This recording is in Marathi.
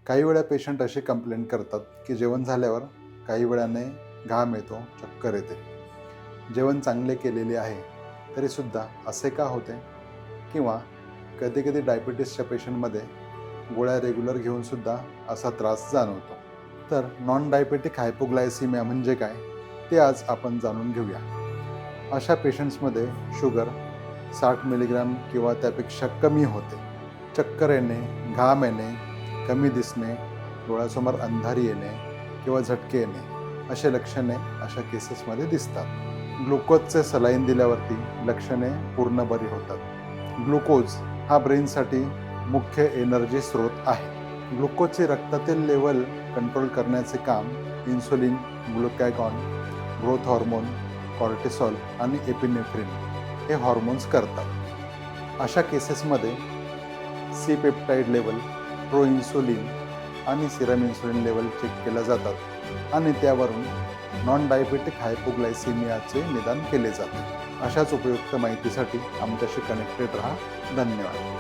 काही वेळा पेशंट अशी कंप्लेंट करतात की जेवण झाल्यावर काही वेळाने घाम येतो, चक्कर येते. जेवण चांगले केलेले आहे तरीसुद्धा असे का होते? किंवा कधीकधी डायबिटीसच्या पेशंटमध्ये गोळ्या रेग्युलर घेऊनसुद्धा असा त्रास जाणवतो. तर नॉन डायबेटिक हायपोग्लायसिमिया म्हणजे काय, ते आज आपण जाणून घेऊया. अशा पेशंट्समध्ये शुगर 60 मिलीग्राम किंवा त्यापेक्षा कमी होते. चक्कर येणे, घाम येणे, कमी दिसणे, डोळ्यासमोर अंधारी येणे किंवा झटके येणे असे लक्षणे अशा केसेसमध्ये दिसतात. ग्लुकोजचे सलाईन दिल्यावरती लक्षणे पूर्ण बरी होतात. ग्लुकोज हा ब्रेनसाठी मुख्य एनर्जी स्रोत आहे. ग्लुकोजचे रक्तातील लेवल कंट्रोल करण्याचे काम insulin, glucagon, growth hormone, cortisol आणि एपिनेफ्रिन हे हॉर्मोन्स करतात. अशा केसेसमध्ये C peptide level, pro insulin आणि सिरम इन्सुलिन लेवल चेक केल्या जातात आणि त्यावरून नॉन डायबेटिक हायपोग्लायसिमियाचे निदान केले जाते. अशाच उपयुक्त माहितीसाठी आमच्याशी कनेक्टेड राहा. धन्यवाद.